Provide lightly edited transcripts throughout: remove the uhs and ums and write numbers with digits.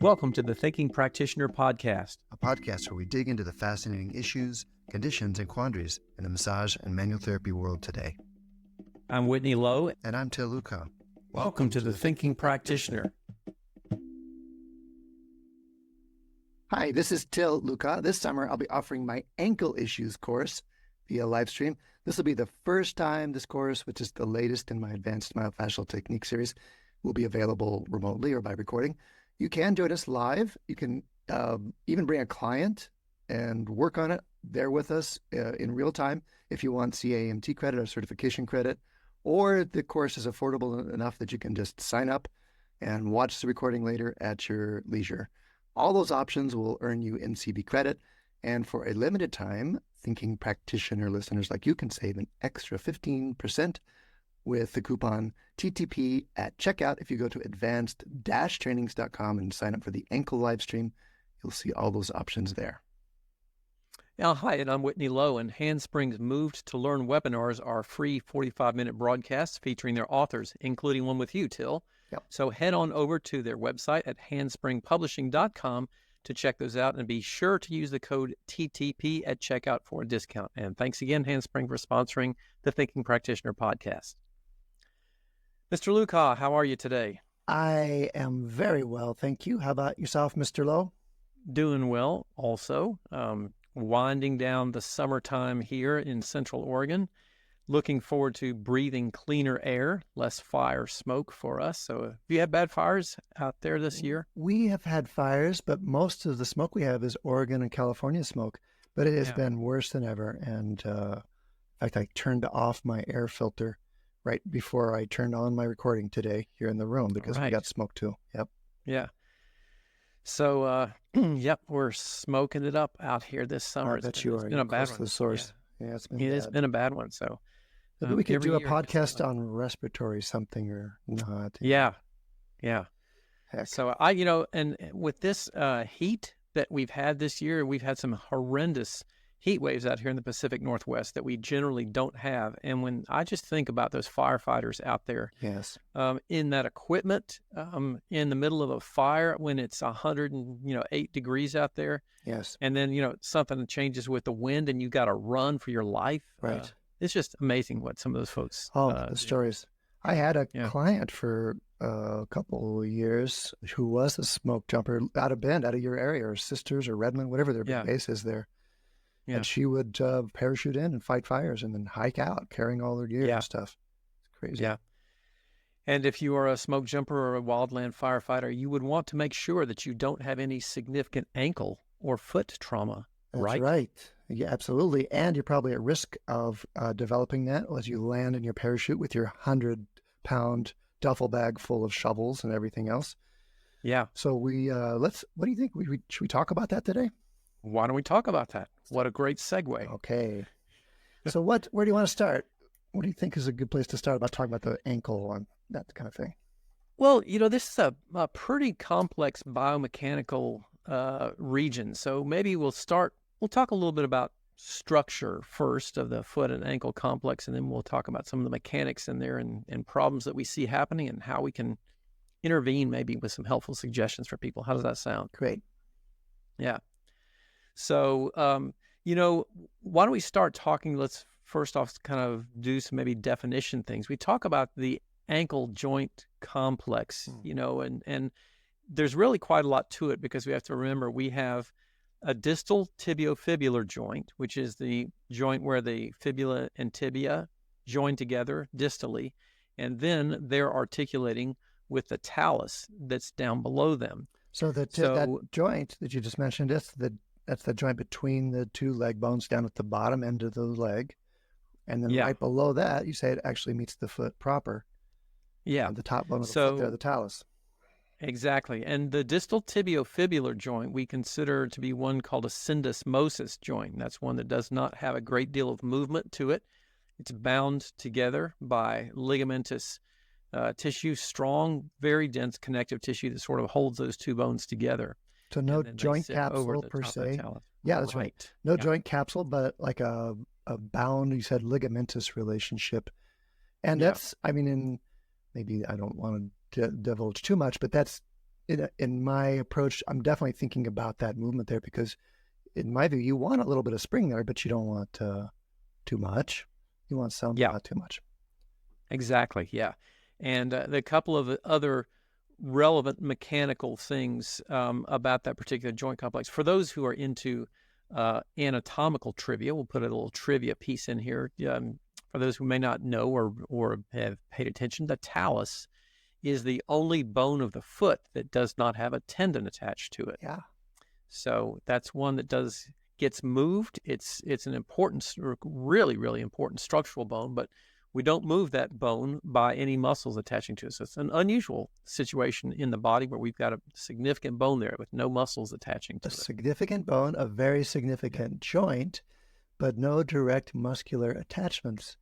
Welcome to the Thinking Practitioner Podcast, a podcast where we dig into the fascinating issues, conditions, and quandaries in the massage and manual therapy world today. I'm Whitney Lowe. And I'm Til Luchau. Welcome to the Thinking Practitioner. Hi, this is Til Luchau. This summer, I'll be offering my ankle issues course via live stream. This will be the first time this course, which is the latest in my advanced myofascial technique series, will be available remotely or by recording. You can join us live. You can even bring a client and work on it there with us in real time if you want CAMT credit or certification credit, or the course is affordable enough that you can just sign up and watch the recording later at your leisure. All those options will earn you NCB credit, and for a limited time, Thinking Practitioner listeners like you can save an extra 15% with the coupon TTP at checkout. If you go to advanced-trainings.com and sign up for the ankle live stream, you'll see all those options there. Now, hi, and I'm Whitney Lowe, and Handspring's Moved to Learn webinars are free 45-minute broadcasts featuring their authors, including one with you, Til. Yep. So head on over to their website at handspringpublishing.com to check those out, and be sure to use the code TTP at checkout for a discount. And thanks again, Handspring, for sponsoring the Thinking Practitioner podcast. Mr. Luchau, how are you today? I am very well, thank you. How about yourself, Mr. Lowe? Doing well also. Winding down the summertime here in Central Oregon. Looking forward to breathing cleaner air, less fire smoke for us. So have you had bad fires out there this year? We have had fires, but most of the smoke we have is Oregon and California smoke. But it has been worse than ever. And in fact, I turned off my air filter right before I turned on my recording today here in the room because we got smoke too. Yep. Yeah. So, yep, we're smoking it up out here this summer. I bet you are. It's been a bad one. To the source. Yeah, it's been It bad. has been a bad one. So maybe we could do a podcast on respiratory something or not. Yeah. Heck. So and with this heat that we've had this year, we've had some horrendous heat waves out here in the Pacific Northwest that we generally don't have. And when I just think about those firefighters out there, yes, in that equipment, in the middle of a fire when it's 108 degrees out there, yes, and then something changes with the wind and you got to run for your life, right? It's just amazing what some of those folks. The stories. I had a client for a couple of years who was a smoke jumper out of Bend, out of your area, or Sisters or Redmond, whatever their base is there. Yeah. And she would parachute in and fight fires and then hike out carrying all their gear and stuff. It's crazy. Yeah. And if you are a smoke jumper or a wildland firefighter, you would want to make sure that you don't have any significant ankle or foot trauma. That's right. Yeah, absolutely. And you're probably at risk of developing that as you land in your parachute with your 100-pound duffel bag full of shovels and everything else. Yeah. So what do you think? Should we talk about that today? Why don't we talk about that? What a great segue. Okay. So where do you want to start? What do you think is a good place to start about talking about the ankle and that kind of thing? Well, this is a pretty complex biomechanical region. So maybe we'll talk a little bit about structure first of the foot and ankle complex, and then we'll talk about some of the mechanics in there and problems that we see happening and how we can intervene maybe with some helpful suggestions for people. How does that sound? Great. Yeah. So, why don't we start talking? Let's first off kind of do some maybe definition things. We talk about the ankle joint complex, and there's really quite a lot to it because we have to remember we have a distal tibiofibular joint, which is the joint where the fibula and tibia join together distally, and then they're articulating with the talus that's down below them. So that joint that you just mentioned, that's the joint between the two leg bones down at the bottom end of the leg. And then right below that, you say it actually meets the foot proper. Yeah. The top bone of the foot there, the talus. Exactly. And the distal tibiofibular joint we consider to be one called a syndesmosis joint. That's one that does not have a great deal of movement to it. It's bound together by ligamentous tissue, strong, very dense connective tissue that sort of holds those two bones together. So no joint capsule per se. Yeah, that's right. No joint capsule, but like a bound, you said, ligamentous relationship. And that's, maybe I don't want to divulge too much, but that's in my approach, I'm definitely thinking about that movement there because in my view, you want a little bit of spring there, but you don't want too much. You want some, Yeah. not too much. Exactly. Yeah. And the couple of other relevant mechanical things about that particular joint complex. For those who are into anatomical trivia, we'll put a little trivia piece in here. For those who may not know or have paid attention, the talus is the only bone of the foot that does not have a tendon attached to it. Yeah. So that's one that gets moved. It's an important, really, really important structural bone, but we don't move that bone by any muscles attaching to it. So it's an unusual situation in the body where we've got a significant bone there with no muscles attaching to it. A significant bone, a very significant joint, but no direct muscular attachments.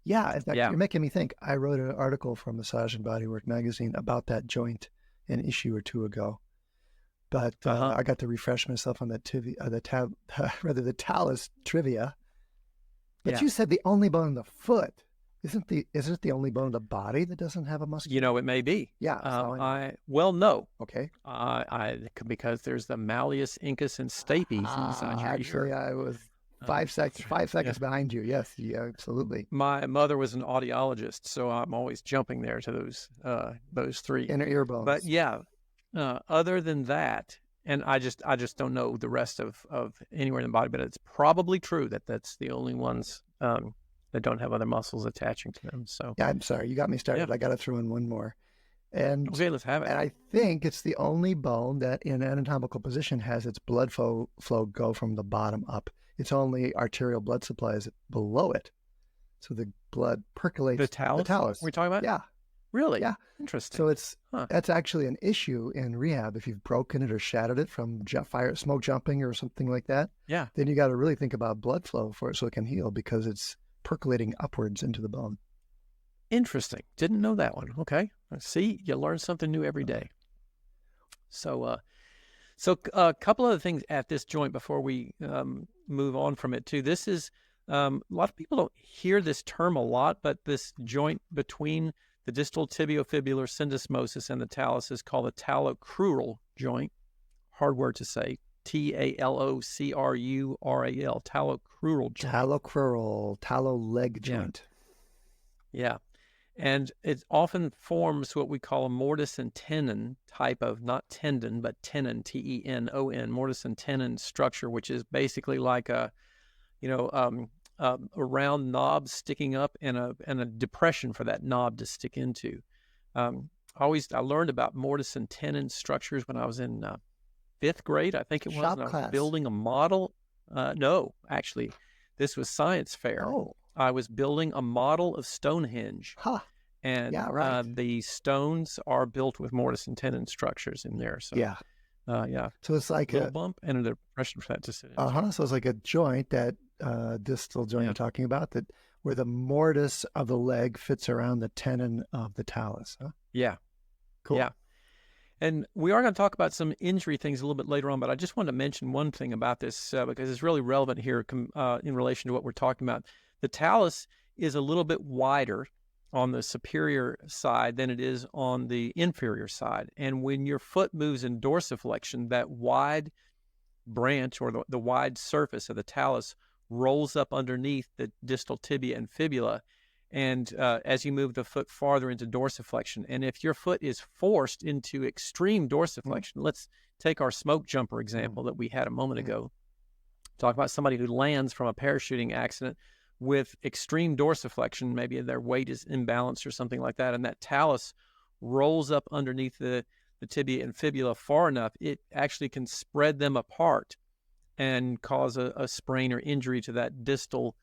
Yeah, in fact, you're making me think. I wrote an article for Massage and Bodywork magazine about that joint an issue or two ago. But I got to refresh myself on that the talus trivia. But you said the only bone in the foot. Isn't it the only bone in the body that doesn't have a muscle? It may be. Yeah. No. Okay. Because there's the malleus, incus, and stapes inside your actually, ear. I was 5 seconds behind you. Yes, yeah, absolutely. My mother was an audiologist, so I'm always jumping there to those three inner ear bones. But yeah, other than that, and I just don't know the rest of anywhere in the body, but it's probably true that that's the only ones that don't have other muscles attaching to them. So yeah, I'm sorry, you got me started. Yeah. I got to throw in one more. And okay, let's have it. And I think it's the only bone that in anatomical position has its blood flow go from the bottom up. It's only arterial blood supply is below it. So the blood percolates. The talus? The talus. We're talking about? Yeah. Really? Yeah. Interesting. So that's actually an issue in rehab. If you've broken it or shattered it from smoke jumping or something like that, then you got to really think about blood flow for it so it can heal because it's percolating upwards into the bone. Interesting. Didn't know that one. Okay. See, you learn something new every day. So a couple other things at this joint before we move on from it too. This is a lot of people don't hear this term a lot, but this joint between the distal tibiofibular syndesmosis and the talus is called the talocrural joint. Hard word to say. Talocrural, talocrural joint. Tallow leg joint. Yeah. And it often forms what we call a mortise and tenon type of, not tendon, but tenon, T-E-N-O-N, mortise and tenon structure, which is basically like a round knob sticking up and a depression for that knob to stick into. I learned about mortise and tenon structures when I was in 5th grade, I think it was. Shop and I class. was building a model. No, actually, this was science fair. Oh. I was building a model of Stonehenge. Huh. And the stones are built with mortise and tenon structures in there. So yeah. So it's like a bump and a depression for that to sit in. So it's like a joint, that distal joint I'm talking about, that where the mortise of the leg fits around the tenon of the talus. Huh? Yeah. Cool. Yeah. And we are going to talk about some injury things a little bit later on, but I just wanted to mention one thing about this because it's really relevant here in relation to what we're talking about. The talus is a little bit wider on the superior side than it is on the inferior side. And when your foot moves in dorsiflexion, that wide branch or the wide surface of the talus rolls up underneath the distal tibia and fibula. And as you move the foot farther into dorsiflexion, and if your foot is forced into extreme dorsiflexion, let's take our smoke jumper example that we had a moment ago. Talk about somebody who lands from a parachuting accident with extreme dorsiflexion, maybe their weight is imbalanced or something like that, and that talus rolls up underneath the tibia and fibula far enough, it actually can spread them apart and cause a sprain or injury to that distal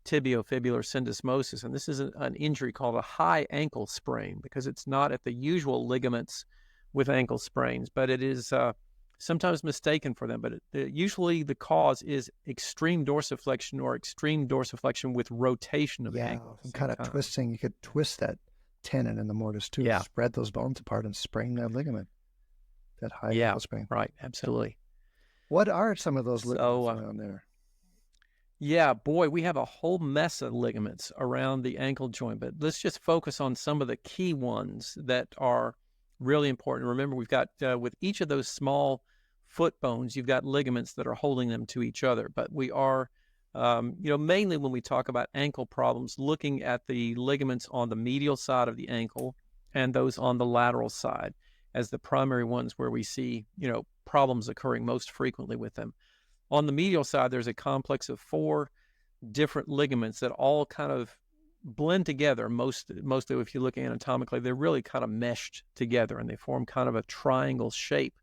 tibiofibular syndesmosis. And this is an injury called a high ankle sprain because it's not at the usual ligaments with ankle sprains, but it is sometimes mistaken for them. But usually the cause is extreme dorsiflexion or extreme dorsiflexion with rotation of the ankle. Some kind of twisting. You could twist that tenon in the mortise too. Yeah. Spread those bones apart and sprain that ligament. That high ankle sprain. Right. Absolutely. What are some of those ligaments around there? Yeah, boy, we have a whole mess of ligaments around the ankle joint, but let's just focus on some of the key ones that are Really important. Remember, we've got, with each of those small foot bones, you've got ligaments that are holding them to each other. But we are, mainly when we talk about ankle problems, looking at the ligaments on the medial side of the ankle and those on the lateral side as the primary ones where we see, problems occurring most frequently with them. On the medial side, there's a complex of 4 different ligaments that all kind of blend together. Mostly, if you look anatomically, they're really kind of meshed together, and they form kind of a triangle shape.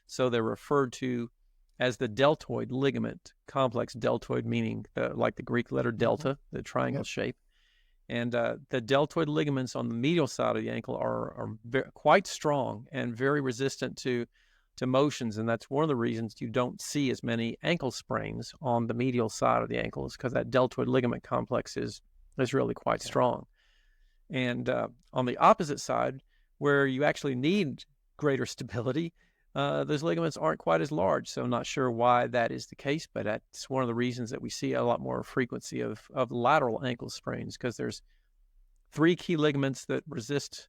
So they're referred to as the deltoid ligament complex. Deltoid meaning like the Greek letter delta, the triangle shape. And the deltoid ligaments on the medial side of the ankle are quite strong and very resistant to motions. And that's one of the reasons you don't see as many ankle sprains on the medial side of the ankle, is because that deltoid ligament complex is really quite strong. And on the opposite side, where you actually need greater stability, those ligaments aren't quite as large. So I'm not sure why that is the case, but that's one of the reasons that we see a lot more frequency of lateral ankle sprains, because there's 3 key ligaments that resist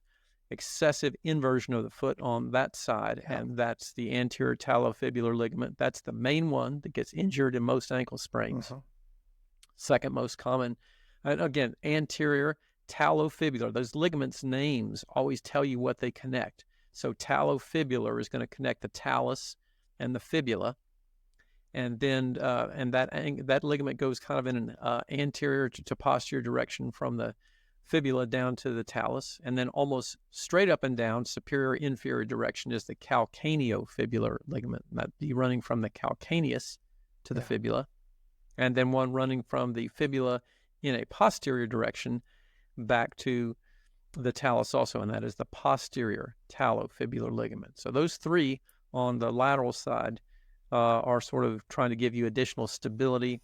excessive inversion of the foot on that side, and that's the anterior talofibular ligament. That's the main one that gets injured in most ankle sprains. Second most common, and again, anterior talofibular. Those ligaments names always tell you what they connect. So talofibular is going to connect the talus and the fibula, and then that ligament goes kind of in an anterior to posterior direction from the fibula down to the talus, and then almost straight up and down, superior inferior direction, is the calcaneofibular ligament. That'd be running from the calcaneus to the fibula, and then one running from the fibula in a posterior direction back to the talus also, and that is the posterior talofibular ligament. So those 3 on the lateral side are sort of trying to give you additional stability,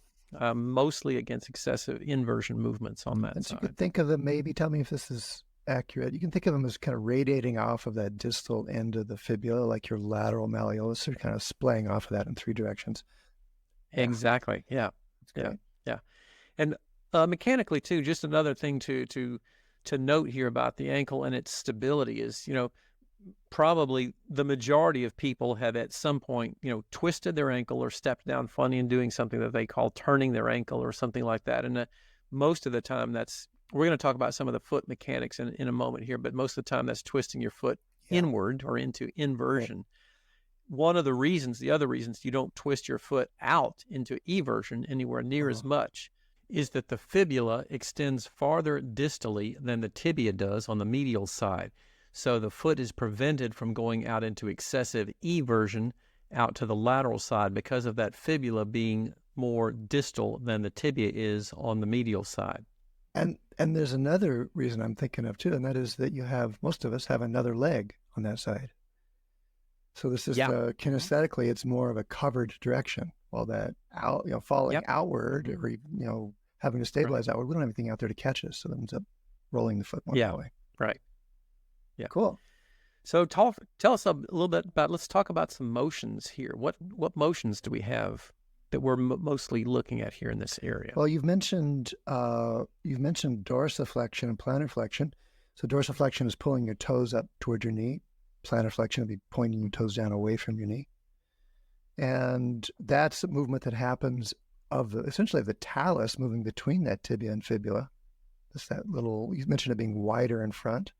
mostly against excessive inversion movements on that side. So you could think of them, maybe tell me if this is accurate, you can think of them as kind of radiating off of that distal end of the fibula, like your lateral malleolus, or kind of splaying off of that in 3 directions. Exactly. Yeah. Yeah. And mechanically too, just another thing to note here about the ankle and its stability is, probably the majority of people have at some point, twisted their ankle or stepped down funny and doing something that they call turning their ankle or something like that. And most of the time we're going to talk about some of the foot mechanics in a moment here, but most of the time that's twisting your foot inward or into inversion. One of the other reasons you don't twist your foot out into eversion anywhere near as much is that the fibula extends farther distally than the tibia does on the medial side. So the foot is prevented from going out into excessive eversion out to the lateral side because of that fibula being more distal than the tibia is on the medial side. And there's another reason I'm thinking of too, and that is that most of us have another leg on that side. So this is kinesthetically, it's more of a covered direction. While that falling outward, or having to stabilize outward, we don't have anything out there to catch us, so it ends up rolling the foot one way. Right. Yeah. Cool. So tell us a little bit about. Let's talk about some motions here. What motions do we have that we're mostly looking at here in this area? Well, you've mentioned dorsiflexion and plantar flexion. So dorsiflexion is pulling your toes up toward your knee. Plantar flexion will be pointing your toes down away from your knee. And that's a movement that happens essentially the talus moving between that tibia and fibula. That's that little, you mentioned it being wider in front.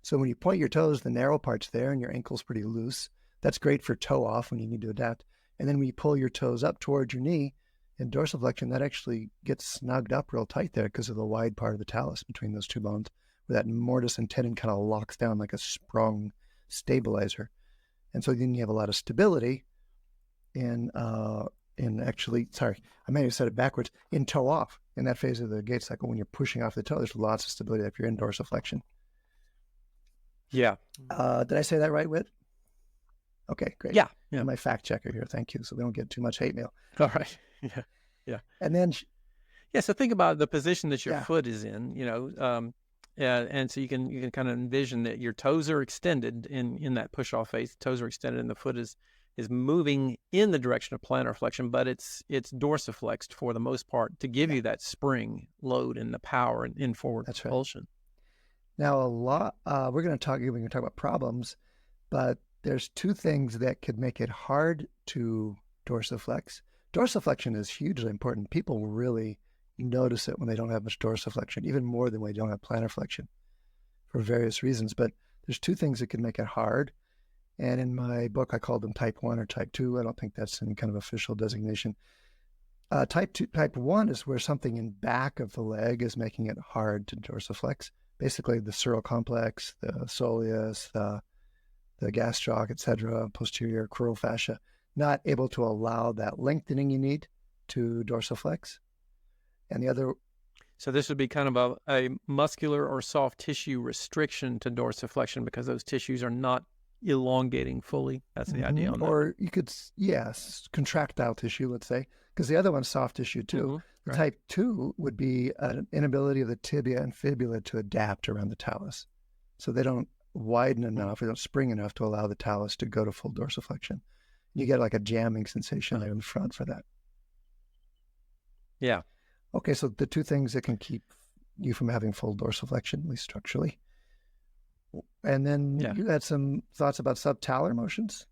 So when you point your toes, the narrow part's there and your ankle's pretty loose. That's great for toe off when you need to adapt. And then when you pull your toes up towards your knee in dorsiflexion, that actually gets snugged up real tight there because of the wide part of the talus between those 2 bones, where that mortise and tendon kind of locks down like a sprung stabilizer. And so then you have a lot of stability in actually, sorry, I may have said it backwards, in toe off, in that phase of the gait cycle. When you're pushing off the toe, there's lots of stability if you're in dorsiflexion. Yeah. Did I say that right, Whit? Okay, great. Yeah. I'm my fact checker here. Thank you. So we don't get too much hate mail. All right. Yeah. And then, so think about the position that your foot is in, and so you can kind of envision that your toes are extended in that push off phase. The toes are extended and the foot is moving in the direction of plantar flexion, but it's dorsiflexed for the most part to give you that spring load and the power and in forward propulsion. Now we're going to talk about problems. But there's two things that could make it hard to dorsiflex. Dorsiflexion is hugely important. People really notice it when they don't have much dorsiflexion, even more than when they don't have plantar flexion for various reasons. But there's two things that can make it hard. And in my book, I called them type 1 or type 2. I don't think that's any kind of official designation. Type 1 is where something in back of the leg is making it hard to dorsiflex. Basically, the sural complex, the soleus, the gastroc, etc., posterior crural fascia, not able to allow that lengthening you need to dorsiflex. And the other... So this would be kind of a muscular or soft tissue restriction to dorsiflexion because those tissues are not elongating fully. That's the idea on that. Or you could, yes, contractile tissue, let's say, because the other one's soft tissue too. Right. Type 2 would be an inability of the tibia and fibula to adapt around the talus. So they don't widen enough, they don't spring enough to allow the talus to go to full dorsiflexion. You get like a jamming sensation there in the front for that. Yeah. Okay, so the two things that can keep you from having full dorsiflexion, at least structurally. And then you had some thoughts about subtalar motions?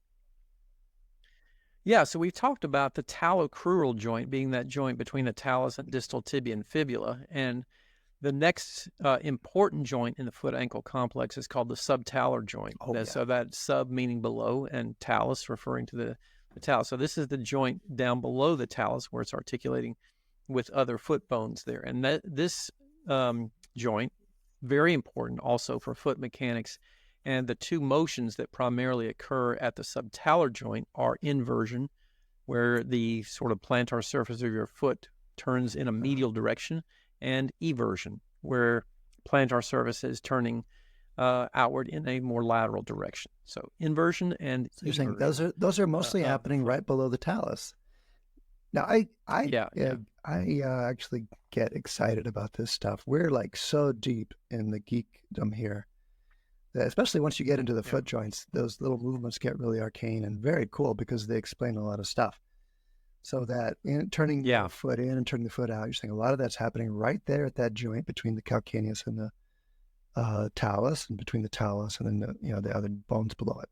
Yeah, so we've talked about the talocrural joint being that joint between the talus and distal tibia and fibula. And the next important joint in the foot-ankle complex is called the subtalar joint. So that sub meaning below and talus referring to the talus. So this is the joint down below the talus where it's articulating with other foot bones there. And this joint, very important also for foot mechanics. And the two motions that primarily occur at the subtalar joint are inversion, where the sort of plantar surface of your foot turns in a medial direction, and eversion, where plantar surface is turning outward in a more lateral direction. So inversion and so you're eversion. Saying those are mostly happening right below the talus. Now, I actually get excited about this stuff. We're like so deep in the geekdom here, that especially once you get into the foot joints, those little movements get really arcane and very cool because they explain a lot of stuff. So that in turning the foot in and turning the foot out, you're saying a lot of that's happening right there at that joint between the calcaneus and the talus, and between the talus and then the other bones below it.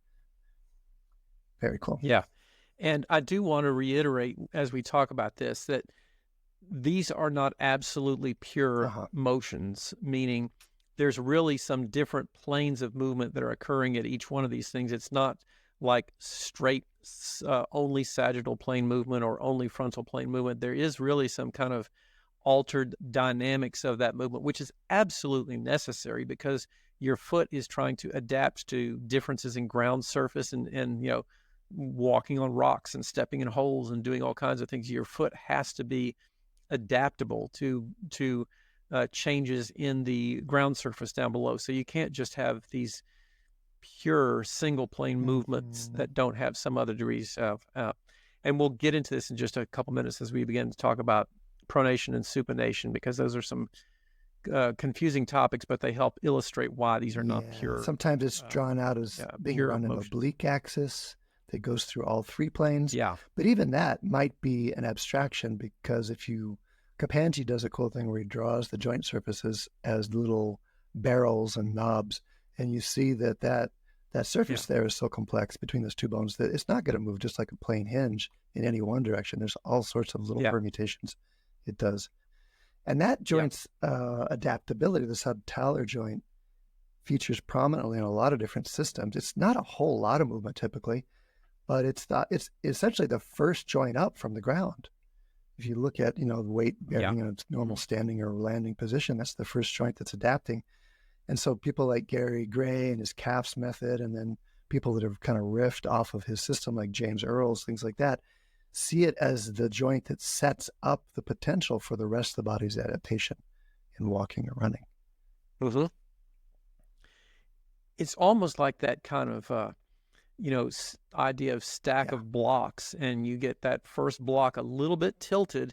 Very cool. Yeah. And I do want to reiterate as we talk about this that these are not absolutely pure motions, meaning there's really some different planes of movement that are occurring at each one of these things. It's not like straight, only sagittal plane movement or only frontal plane movement. There is really some kind of altered dynamics of that movement, which is absolutely necessary because your foot is trying to adapt to differences in ground surface and walking on rocks and stepping in holes and doing all kinds of things. Your foot has to be adaptable to changes in the ground surface down below. So you can't just have these pure single plane movements that don't have some other degrees of, and we'll get into this in just a couple minutes as we begin to talk about pronation and supination, because those are some confusing topics, but they help illustrate why these are not pure. Sometimes it's drawn out as being on an oblique axis that goes through all three planes. Yeah. But even that might be an abstraction, because Kapanji does a cool thing where he draws the joint surfaces as little barrels and knobs, and you see that surface there is so complex between those two bones that it's not going to move just like a plain hinge in any one direction. There's all sorts of little permutations it does. And that joint's adaptability, the subtalar joint, features prominently in a lot of different systems. It's not a whole lot of movement typically, but it's essentially the first joint up from the ground. If you look at, the weight bearing in its normal standing or landing position, that's the first joint that's adapting. And so people like Gary Gray and his calves method, and then people that have kind of riffed off of his system like James Earls, things like that, see it as the joint that sets up the potential for the rest of the body's adaptation in walking or running. Mm-hmm. It's almost like that kind of, idea of stack of blocks, and you get that first block a little bit tilted,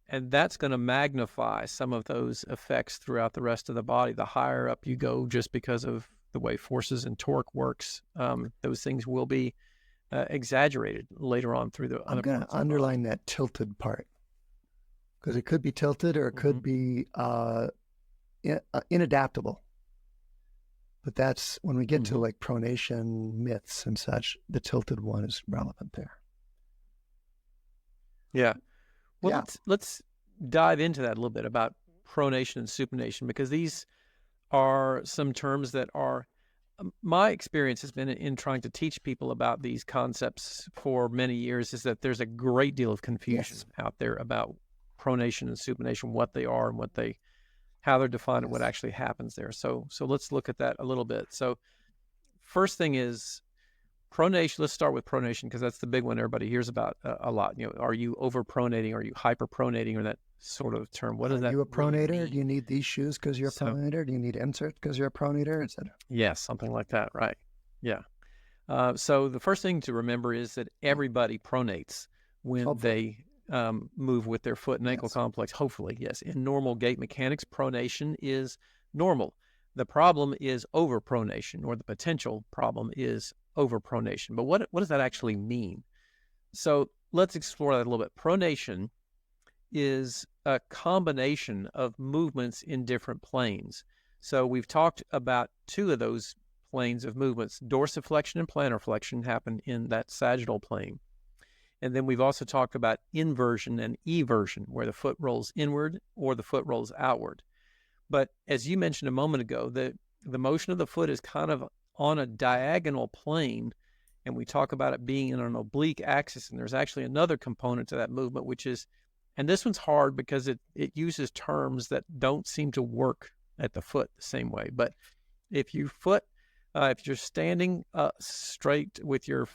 and that's going to magnify some of those effects throughout the rest of the body. The higher up you go, just because of the way forces and torque works, those things will be exaggerated later on through the other. I'm going to underline that tilted part, because it could be tilted or it could be inadaptable. But that's when we get to Mhm. like pronation myths and such, the tilted one is relevant there. Yeah. Well, Yeah. let's dive into that a little bit about pronation and supination, because these are some terms that are my experience has been in trying to teach people about these concepts for many years is that there's a great deal of confusion Yes. out there about pronation and supination, what they are and how they're defined and what Yes. actually happens there. So let's look at that a little bit. So first thing is pronation. Let's start with pronation because that's the big one everybody hears about a lot. You know, are you overpronating? Are you hyperpronating? Or that sort of term. What does Are that you a really pronator? mean? Do you need these shoes because you're a So pronator? Do you need inserts because you're a pronator, etc.? yeah, something like that, right? Yeah. So the first thing to remember is that everybody pronates when Hopefully. they move with their foot and ankle Yes. complex. Hopefully, yes. In normal gait mechanics, pronation is normal. The problem is overpronation, or the potential problem is overpronation. But what does that actually mean? So let's explore that a little bit. Pronation is a combination of movements in different planes. So we've talked about two of those planes of movements. Dorsiflexion and plantar flexion happen in that sagittal plane. And then we've also talked about inversion and eversion, where the foot rolls inward or the foot rolls outward. But as you mentioned a moment ago, the motion of the foot is kind of on a diagonal plane, and we talk about it being in an oblique axis. And there's actually another component to that movement, which is, and this one's hard because it uses terms that don't seem to work at the foot the same way. But if you're standing straight with your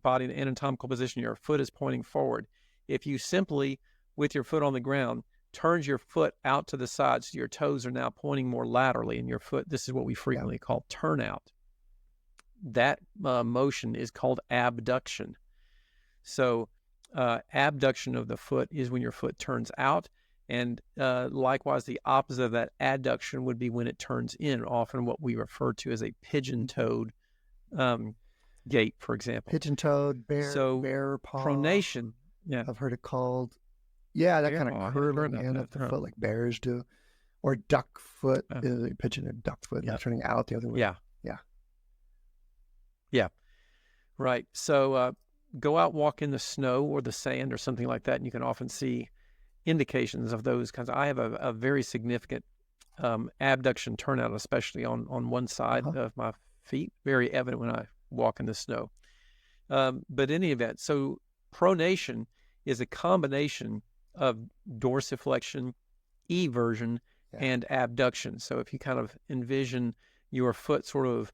body in an anatomical position, your foot is pointing forward. If you simply, with your foot on the ground, turns your foot out to the side, so your toes are now pointing more laterally, and your foot, this is what we frequently call turnout. That motion is called abduction. So abduction of the foot is when your foot turns out, and likewise, the opposite of that adduction would be when it turns in, often what we refer to as a pigeon-toed gait, for example. Pigeon-toed, bear paw. Pronation, yeah. I've heard it called. Yeah, that kind of curling in of the foot like bears do. Or duck foot, pigeon and duck foot, turning out the other way. Yeah. Right. So go out, walk in the snow or the sand or something like that, and you can often see indications of those kinds. I have a very significant abduction turnout, especially on one side of my feet, very evident when I walk in the snow. But in any event, so pronation is a combination of dorsiflexion, eversion, and abduction. So if you kind of envision your foot sort of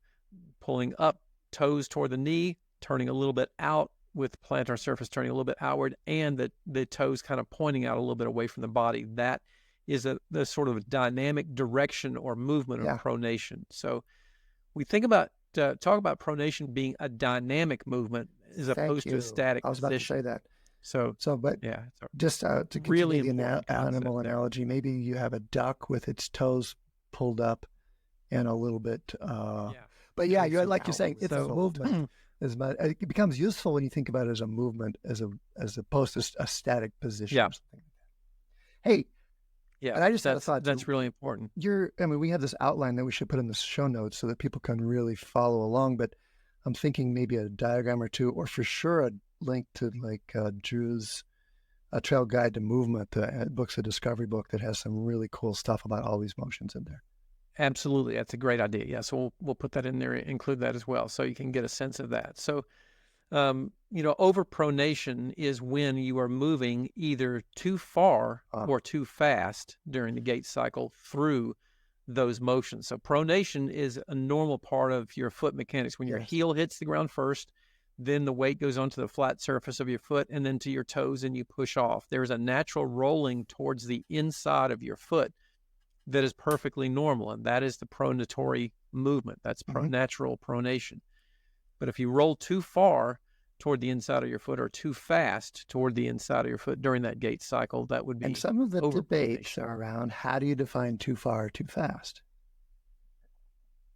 pulling up, toes toward the knee, turning a little bit out with plantar surface turning a little bit outward, and the toes kind of pointing out a little bit away from the body, that is the sort of dynamic direction or movement of pronation. So we talk about pronation being a dynamic movement as opposed to a static position. I was about to say that. But yeah, just to really continue the animal analogy, maybe you have a duck with its toes pulled up and a little bit. But yeah, you're like you're saying, it's a movement. It becomes useful when you think about it as a movement, as opposed to a static position. Yeah. Or something. Hey. Yeah, and I just had a thought. That's really important. We have this outline that we should put in the show notes so that people can really follow along. But I'm thinking maybe a diagram or two, or for sure a link to like Drew's A Trail Guide to Movement. The book's a discovery book that has some really cool stuff about all these motions in there. Absolutely, that's a great idea. Yeah, so we'll put that in there, include that as well, so you can get a sense of that. So, overpronation is when you are moving either too far or too fast during the gait cycle through those motions. So pronation is a normal part of your foot mechanics. When your heel hits the ground first, then the weight goes onto the flat surface of your foot and then to your toes, and you push off. There's a natural rolling towards the inside of your foot that is perfectly normal, and that is the pronatory movement. That's natural pronation. But if you roll too far toward the inside of your foot or too fast toward the inside of your foot during that gait cycle, that would be And some of the debates are around, how do you define too far or too fast?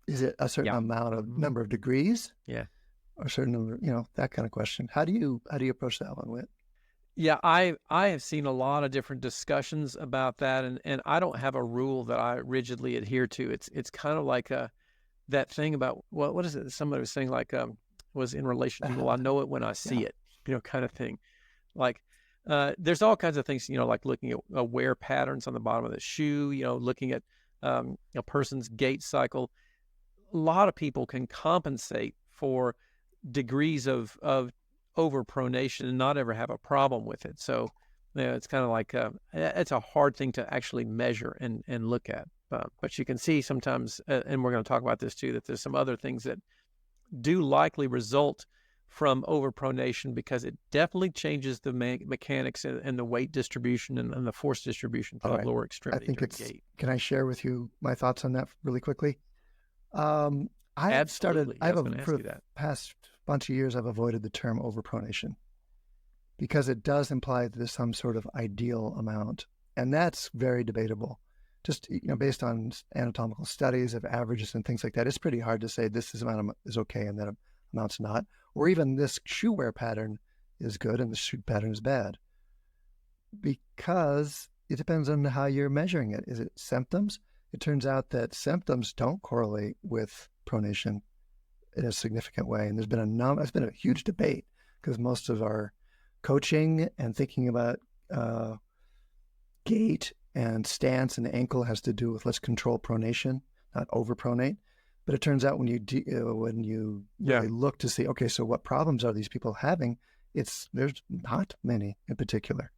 Is it a certain amount of number of degrees? Yeah. Or a certain number, that kind of question. How do you approach that one, Whit? Yeah, I have seen a lot of different discussions about that, and I don't have a rule that I rigidly adhere to. It's kind of like that thing about, what is it? Somebody was saying like, was in relation to, well, I know it when I see Yeah. it, kind of thing. Like, there's all kinds of things, like looking at wear patterns on the bottom of the shoe, looking at a person's gait cycle. A lot of people can compensate for degrees of over-pronation and not ever have a problem with it. So, it's kind of like, it's a hard thing to actually measure and look at. But you can see sometimes, and we're going to talk about this too, that there's some other things that do likely result from over-pronation, because it definitely changes the mechanics and the weight distribution and the force distribution to All the right. lower I extremity think during it's, gait. can I share with you my thoughts on that really quickly? I have Absolutely. I was going to ask for you that. the past bunch of years, I've avoided the term over-pronation because it does imply that there's some sort of ideal amount. And that's very debatable. Just, based on anatomical studies of averages and things like that, it's pretty hard to say this amount is okay and that amount's not. Or even this shoe wear pattern is good and the shoe pattern is bad. Because it depends on how you're measuring it. Is it symptoms? It turns out that symptoms don't correlate with pronation in a significant way. And there's been a huge debate because most of our coaching and thinking about gait and stance and ankle has to do with let's control pronation, not overpronate. But it turns out when you really look to see, okay, so what problems are these people having? There's not many in particular.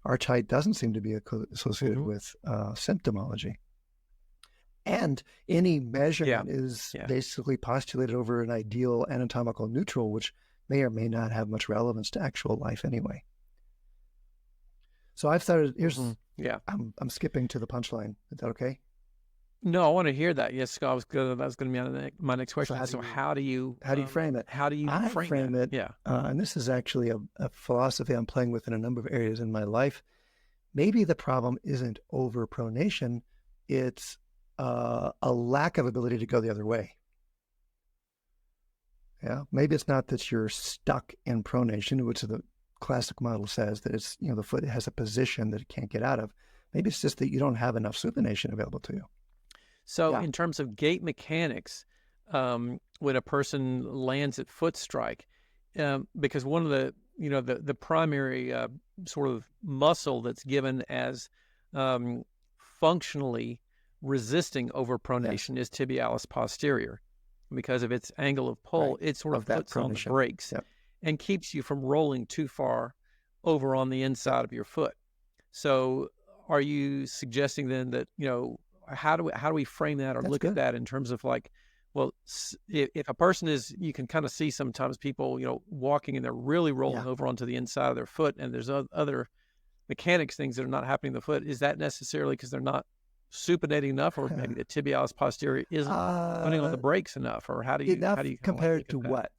Arch height doesn't seem to be associated with symptomology. And any measurement is basically postulated over an ideal anatomical neutral, which may or may not have much relevance to actual life anyway. So I've started, I'm skipping to the punchline. Is that okay? No, I want to hear that. Yes, that was going to be my next question. So how do you frame it? How do you frame it? Yeah. And this is actually a philosophy I'm playing with in a number of areas in my life. Maybe the problem isn't over-pronation. It's a lack of ability to go the other way. Yeah. Maybe it's not that you're stuck in pronation, which the classic model says that it's, the foot has a position that it can't get out of. Maybe it's just that you don't have enough supination available to you. So in terms of gait mechanics, when a person lands at foot strike, because one of the primary sort of muscle that's given as functionally resisting over-pronation is tibialis posterior. Because of its angle of pull, it sort of puts on the brakes and keeps you from rolling too far over on the inside of your foot. So are you suggesting then that, how do we frame that or look at that in terms of like, well, if a person is, you can kind of see sometimes people, walking and they're really rolling over onto the inside of their foot, and there's other mechanics things that are not happening in the foot. Is that necessarily because they're not supinating enough, or maybe the tibialis posterior isn't putting on the brakes enough, or how do you compared to what?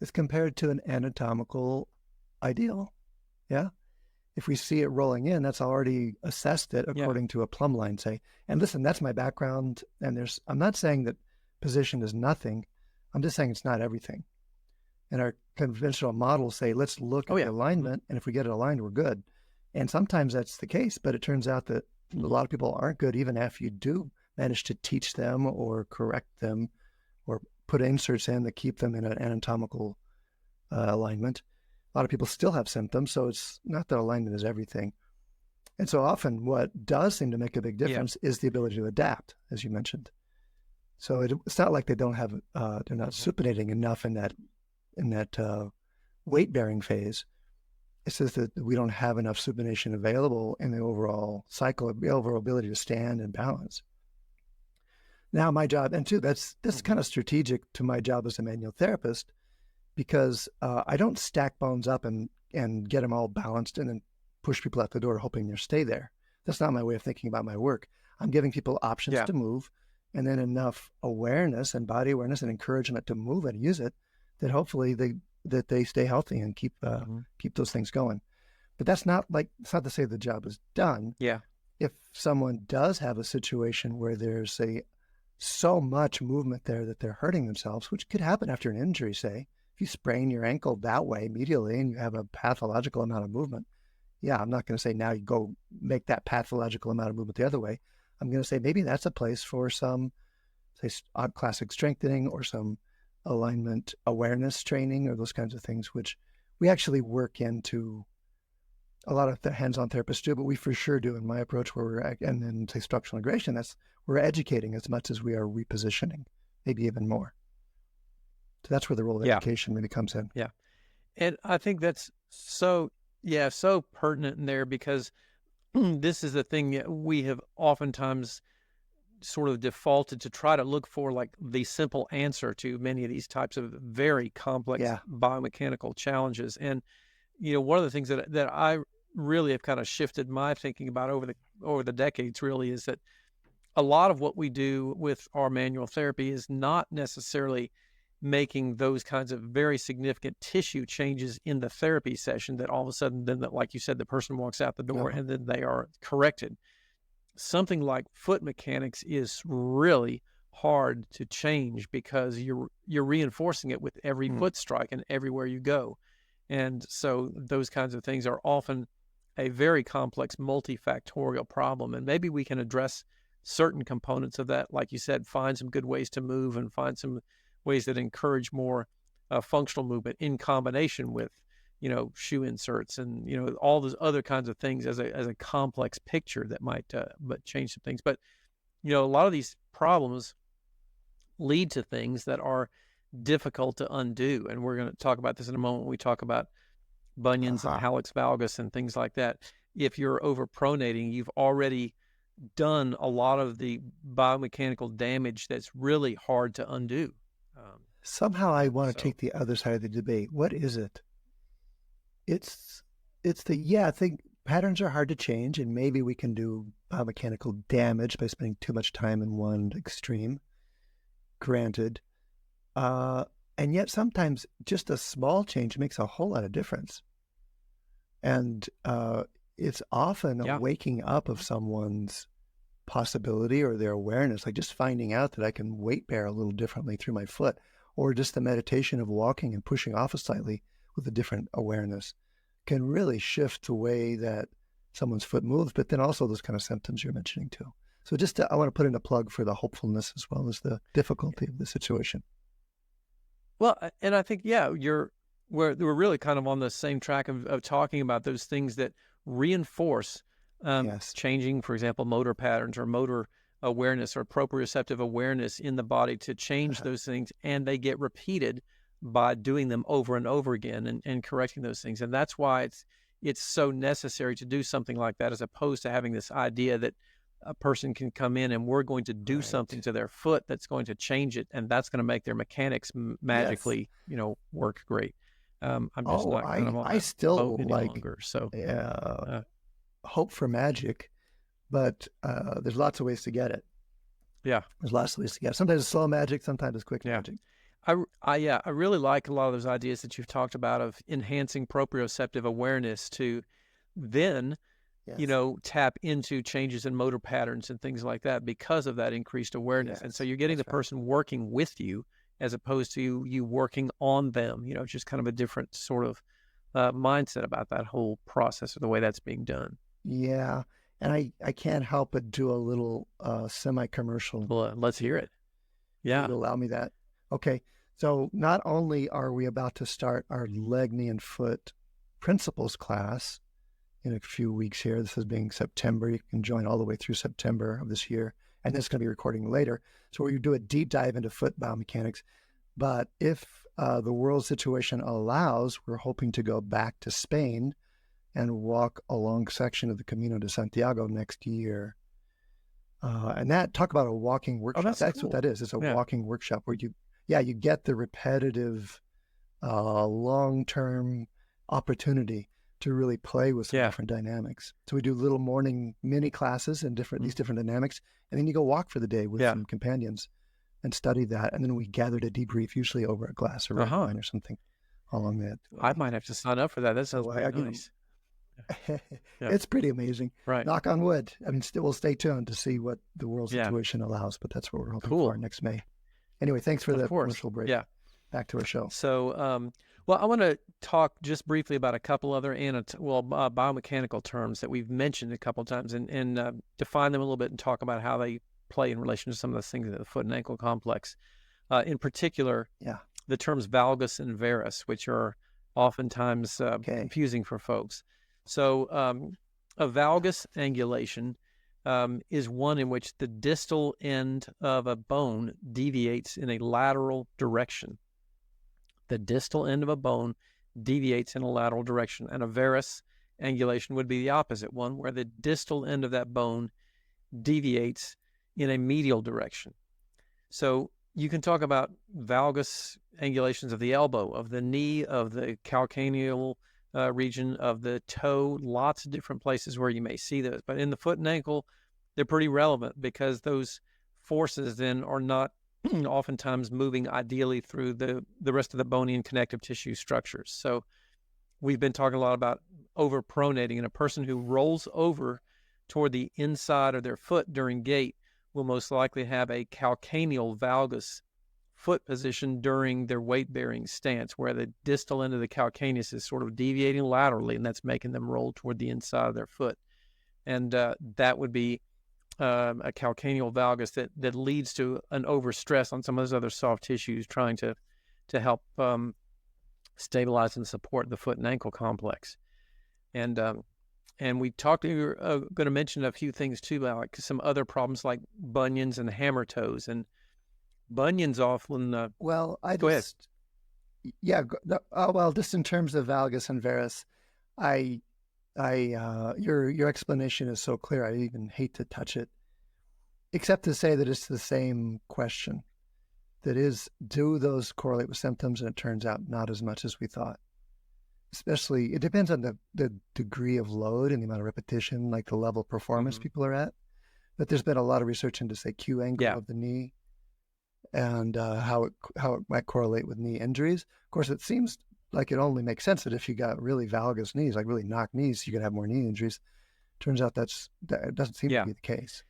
It's compared to an anatomical ideal. Yeah. If we see it rolling in, that's already assessed it according to a plumb line, say. And listen, that's my background. And I'm not saying that position is nothing. I'm just saying it's not everything. And our conventional models say, let's look at the alignment. And if we get it aligned, we're good. And sometimes that's the case, but it turns out that a lot of people aren't good, even after you do manage to teach them or correct them or put inserts in that keep them in an anatomical alignment. A lot of people still have symptoms, so it's not that alignment is everything. And so often what does seem to make a big difference is the ability to adapt, as you mentioned. So it's not like they don't have, they're not supinating enough in that weight-bearing phase. It's just that we don't have enough supination available in the overall cycle, the overall ability to stand and balance. Now my job, and too, that's kind of strategic to my job as a manual therapist, because I don't stack bones up and get them all balanced and then push people out the door hoping they'll stay there. That's not my way of thinking about my work. I'm giving people options to move, and then enough awareness and body awareness and encouragement to move and use it that hopefully they stay healthy and keep those things going. But it's not to say the job is done. Yeah. If someone does have a situation where there's so much movement there that they're hurting themselves, which could happen after an injury, say, if you sprain your ankle that way medially and you have a pathological amount of movement, I'm not going to say now you go make that pathological amount of movement the other way. I'm going to say maybe that's a place for some say, classic strengthening or some alignment awareness training or those kinds of things, which we actually work into. A lot of the hands-on therapists do, but we for sure do in my approach where and then say structural integration, we're educating as much as we are repositioning, maybe even more. So that's where the role of education really comes in. Yeah. And I think that's so pertinent in there, because this is the thing that we have oftentimes sort of defaulted to try to look for, like the simple answer to many of these types of very complex biomechanical challenges. And, one of the things that I really have kind of shifted my thinking about over the decades really is that a lot of what we do with our manual therapy is not necessarily making those kinds of very significant tissue changes in the therapy session that all of a sudden, then, like you said, the person walks out the door and then they are corrected. Something like foot mechanics is really hard to change because you're reinforcing it with every foot strike and everywhere you go. And so those kinds of things are often a very complex multifactorial problem. And maybe we can address certain components of that, like you said, find some good ways to move and find some ways that encourage more functional movement in combination with, shoe inserts and, all those other kinds of things as a complex picture that might but change some things. But, a lot of these problems lead to things that are difficult to undo. And we're going to talk about this in a moment when we talk about bunions and hallux valgus and things like that. If you're over-pronating, you've already done a lot of the biomechanical damage that's really hard to undo. Somehow I want to take the other side of the debate. What is it? It's I think patterns are hard to change, and maybe we can do biomechanical damage by spending too much time in one extreme. Granted. And yet sometimes just a small change makes a whole lot of difference. And it's often a waking up of someone's possibility or their awareness, like just finding out that I can weight bear a little differently through my foot, or just the meditation of walking and pushing off slightly with a different awareness can really shift the way that someone's foot moves, but then also those kind of symptoms you're mentioning too. So just I want to put in a plug for the hopefulness as well as the difficulty of the situation. Well, and I think, we're really kind of on the same track of talking about those things that reinforce changing, for example, motor patterns or motor awareness or proprioceptive awareness in the body to change those things, and they get repeated by doing them over and over again and correcting those things. And that's why it's so necessary to do something like that, as opposed to having this idea that a person can come in and we're going to do something to their foot that's going to change it, and that's going to make their mechanics magically, work great. I'm just not kind of on I still any like longer, so hope for magic, but there's lots of ways to get it. Yeah, there's lots of ways to get it. Sometimes it's slow magic, sometimes it's quick magic. I really like a lot of those ideas that you've talked about of enhancing proprioceptive awareness to then tap into changes in motor patterns and things like that because of that increased awareness. And so you're getting the person working with you as opposed to you working on them. Just kind of a different sort of mindset about that whole process or the way that's being done. Yeah. And I can't help but do a little semi-commercial. Well, let's hear it. Yeah. You'll allow me that. Okay. So not only are we about to start our leg, knee, and foot principles class in a few weeks here, this is being September. You can join all the way through September of this year, and it's going to be recording later. So we do a deep dive into foot biomechanics. But if the world situation allows, we're hoping to go back to Spain and walk a long section of the Camino de Santiago next year. And that, talk about a walking workshop. That's cool. What that is. It's a walking workshop where you get the repetitive, long-term opportunity to really play with some different dynamics. So we do little morning mini classes and these different dynamics, and then you go walk for the day with some companions and study that. And then we gather to debrief, usually over a glass of red wine or something along that. I might have to sign up for that. That sounds nice. It's pretty amazing. Right. Knock on wood. I mean, we'll stay tuned to see what the world situation allows, but that's what we're hoping for next May. Anyway, thanks for the commercial break. Yeah. Back to our show. So, well, I want to talk just briefly about a couple other biomechanical terms that we've mentioned a couple of times and define them a little bit and talk about how they play in relation to some of those things in the foot and ankle complex. In particular, Yeah. the terms valgus and varus, which are oftentimes confusing for folks. So a valgus angulation is one in which the distal end of a bone deviates in a lateral direction. The distal end of a bone deviates in a lateral direction. And a varus angulation would be the opposite one, where the distal end of that bone deviates in a medial direction. So you can talk about valgus angulations of the elbow, of the knee, of the calcaneal region, of the toe, lots of different places where you may see those. But in the foot and ankle, they're pretty relevant because those forces then are not oftentimes moving ideally through the rest of the bony and connective tissue structures. So we've been talking a lot about over-pronating, and a person who rolls over toward the inside of their foot during gait will most likely have a calcaneal valgus foot position during their weight-bearing stance, where the distal end of the calcaneus is sort of deviating laterally, and that's making them roll toward the inside of their foot. And that would be a calcaneal valgus that leads to an overstress on some of those other soft tissues, trying to help stabilize and support the foot and ankle complex. And we talked, you're going to mention a few things too, like some other problems like bunions and hammertoes. And bunions often. Well, go ahead. Yeah. Well, just in terms of valgus and varus, your explanation is so clear. I even hate to touch it, except to say that it's the same question. That is, do those correlate with symptoms? And it turns out not as much as we thought. Especially, it depends on the degree of load and the amount of repetition, like the level of performance people are at. But there's been a lot of research into, say, Q angle of the knee and how it might correlate with knee injuries. Of course, it seems like it only makes sense that if you got really valgus knees, like really knocked knees, you could have more knee injuries. Turns out that doesn't seem to be the case.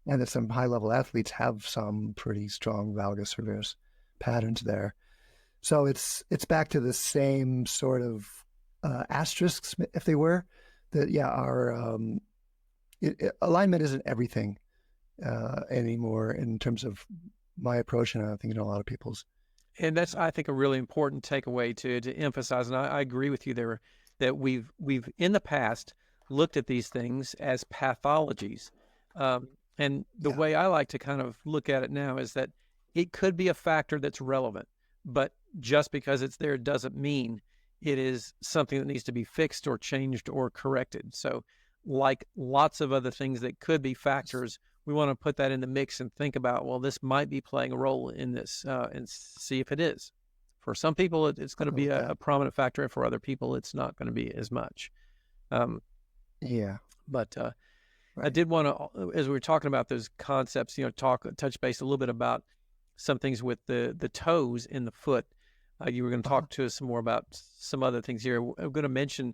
And that some high-level athletes have some pretty strong valgus or varus patterns there. So it's back to the same sort of asterisks, if they were, that, our alignment isn't everything anymore in terms of my approach, and I think a lot of people's. And that's, I think, a really important takeaway to emphasize. And I agree with you there that we've in the past looked at these things as pathologies. And the way I like to kind of look at it now is that it could be a factor that's relevant, but just because it's there doesn't mean it is something that needs to be fixed or changed or corrected. So like lots of other things that could be factors, we want to put that in the mix and think about, well, this might be playing a role in this and see if it is. For some people, it's going to be a prominent factor, and for other people, it's not going to be as much. But I did want to, as we were talking about those concepts, touch base a little bit about some things with the toes in the foot. You were going to talk to us some more about some other things here. I'm going to mention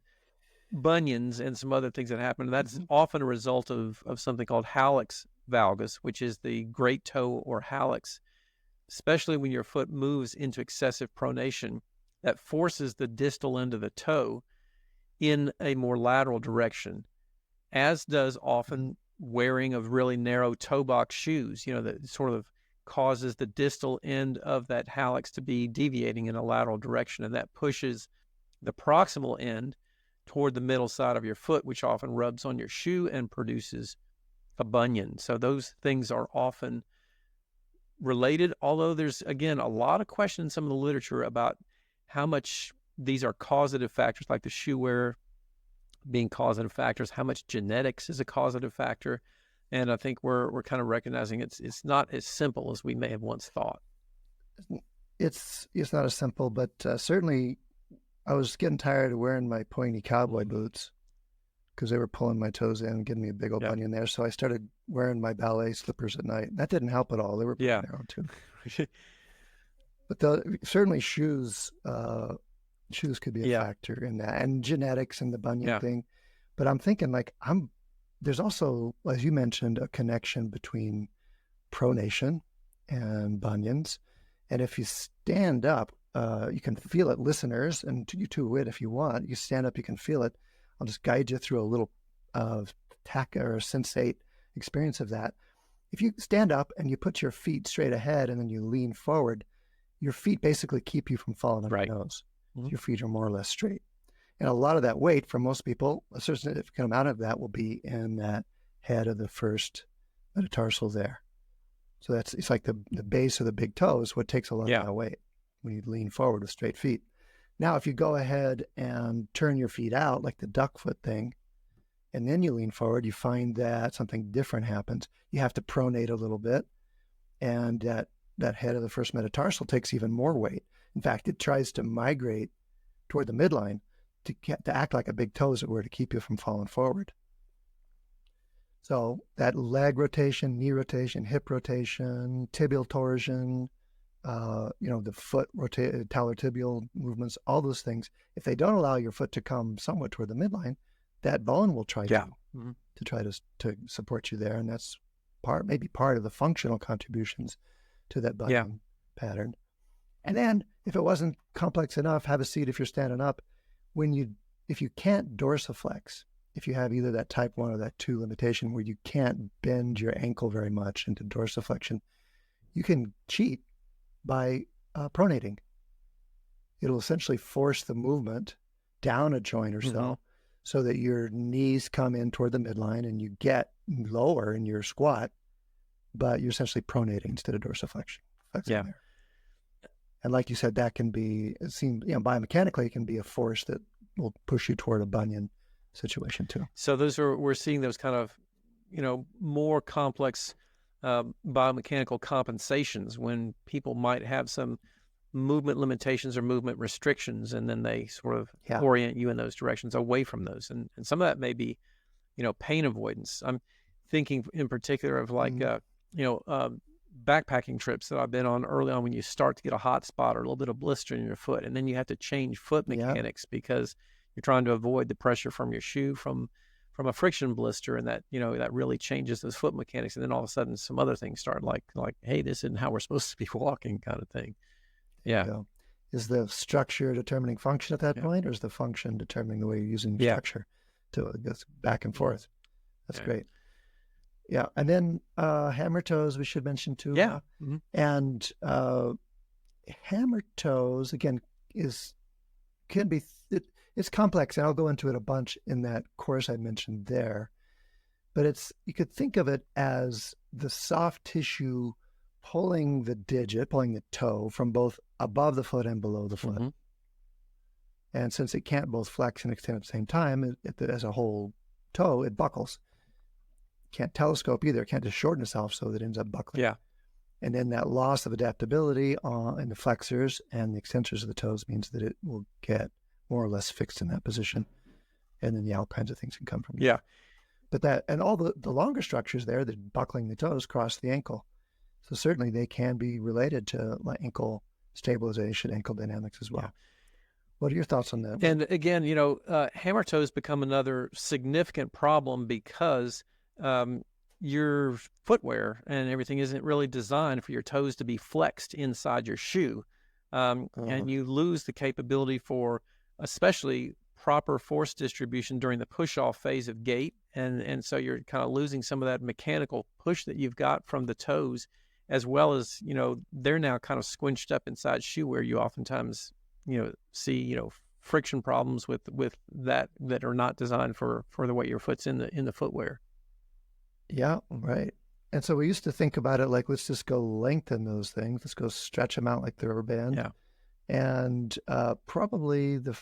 bunions and some other things that happen. And that's often a result of something called hallux valgus, which is the great toe or hallux, especially when your foot moves into excessive pronation. That forces the distal end of the toe in a more lateral direction, as does often wearing of really narrow toe box shoes, that sort of causes the distal end of that hallux to be deviating in a lateral direction, and that pushes the proximal end toward the middle side of your foot, which often rubs on your shoe and produces a bunion. So those things are often related, although there's, again, a lot of questions in some of the literature about how much these are causative factors, like the shoe wearer being causative factors, how much genetics is a causative factor. And I think we're kind of recognizing it's not as simple as we may have once thought. It's not as simple, but certainly I was getting tired of wearing my pointy cowboy boots because they were pulling my toes in and getting me a big old bunion there. So I started wearing my ballet slippers at night. That didn't help at all. They were pretty narrow too. But certainly shoes could be a factor in that, and genetics and the bunion thing. But I'm thinking there's also, as you mentioned, a connection between pronation and bunions. And if you stand up, you can feel it, listeners, and you too would if you want. You stand up, you can feel it. I'll just guide you through a little tack or sensate experience of that. if you stand up and you put your feet straight ahead and then you lean forward, your feet basically keep you from falling on Right. your nose. Mhm. Your feet are more or less straight. And a lot of that weight for most people, a significant amount of that will be in that head of the first metatarsal there. So it's like the base of the big toe is what takes a lot Yeah. of that weight when you lean forward with straight feet. Now, if you go ahead and turn your feet out like the duck foot thing, and then you lean forward, you find that something different happens. You have to pronate a little bit, and that head of the first metatarsal takes even more weight. In fact, it tries to migrate toward the midline to act like a big toe, as it were, to keep you from falling forward. So that leg rotation, knee rotation, hip rotation, tibial torsion, the foot talotibial movements, all those things, if they don't allow your foot to come somewhat toward the midline, that bone will try to try to support you there. And that's maybe part of the functional contributions to that bunion pattern. And then if it wasn't complex enough, have a seat if you're standing up. If you can't dorsiflex, if you have either that type 1 or that 2 limitation where you can't bend your ankle very much into dorsiflexion, you can cheat by pronating. It'll essentially force the movement down a joint or so that your knees come in toward the midline and you get lower in your squat, but you're essentially pronating instead of dorsiflexion. There. And like you said, that can be, it seems, biomechanically, it can be a force that will push you toward a bunion situation too. So we're seeing those kind of, more complex biomechanical compensations when people might have some movement limitations or movement restrictions, and then they sort of orient you in those directions away from those. And some of that may be, pain avoidance. I'm thinking in particular of like, backpacking trips that I've been on early on when you start to get a hot spot or a little bit of blister in your foot, and then you have to change foot mechanics because you're trying to avoid the pressure from your shoe from a friction blister, and that that really changes those foot mechanics. And then all of a sudden some other things start like hey, this isn't how we're supposed to be walking, kind of thing. Is the structure determining function at that point, or is the function determining the way you're using the structure? To it goes back and forth. That's great. Yeah, and then hammer toes we should mention too. And hammer toes again it's complex, and I'll go into it a bunch in that course I mentioned there. But you could think of it as the soft tissue pulling the toe from both above the foot and below the foot. And since it can't both flex and extend at the same time, as a whole toe, it buckles. Can't telescope either. It can't just shorten itself, so that it ends up buckling. And then that loss of adaptability in the flexors and the extensors of the toes means that it will get more or less fixed in that position. And then all kinds of things can come from it. But all the longer structures there, the buckling the toes, cross the ankle. So certainly they can be related to ankle stabilization, ankle dynamics as well. What are your thoughts on that? And again, hammer toes become another significant problem because your footwear and everything isn't really designed for your toes to be flexed inside your shoe. And you lose the capability for especially proper force distribution during the push-off phase of gait. And so you're kind of losing some of that mechanical push that you've got from the toes, as well as, they're now kind of squinched up inside shoe where you oftentimes, see, friction problems with that are not designed for the way your foot's in the footwear. Yeah, right. And so we used to think about it like, let's just go lengthen those things. Let's go stretch them out like the rubber band. And probably the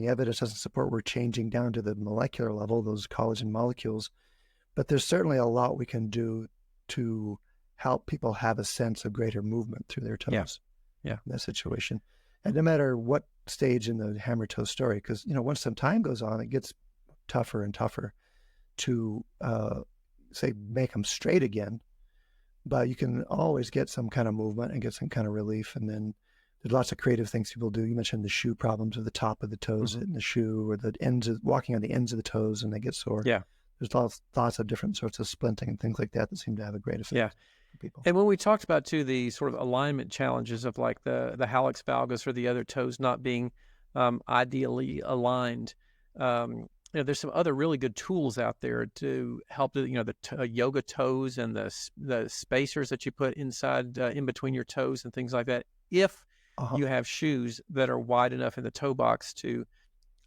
evidence doesn't support we're changing down to the molecular level, those collagen molecules. But there's certainly a lot we can do to help people have a sense of greater movement through their toes in that situation. And no matter what stage in the hammer toe story, because, once some time goes on, it gets tougher and tougher to, make them straight again. But you can always get some kind of movement and get some kind of relief. And then there's lots of creative things people do. You mentioned the shoe problems of the top of the toes hitting the shoe, or the walking on the ends of the toes and they get sore. There's lots of different sorts of splinting and things like that seem to have a great effect. People. And when we talked about too the sort of alignment challenges of like the hallux valgus or the other toes not being ideally aligned, there's some other really good tools out there to help the yoga toes and the spacers that you put inside in between your toes and things like that. If you have shoes that are wide enough in the toe box to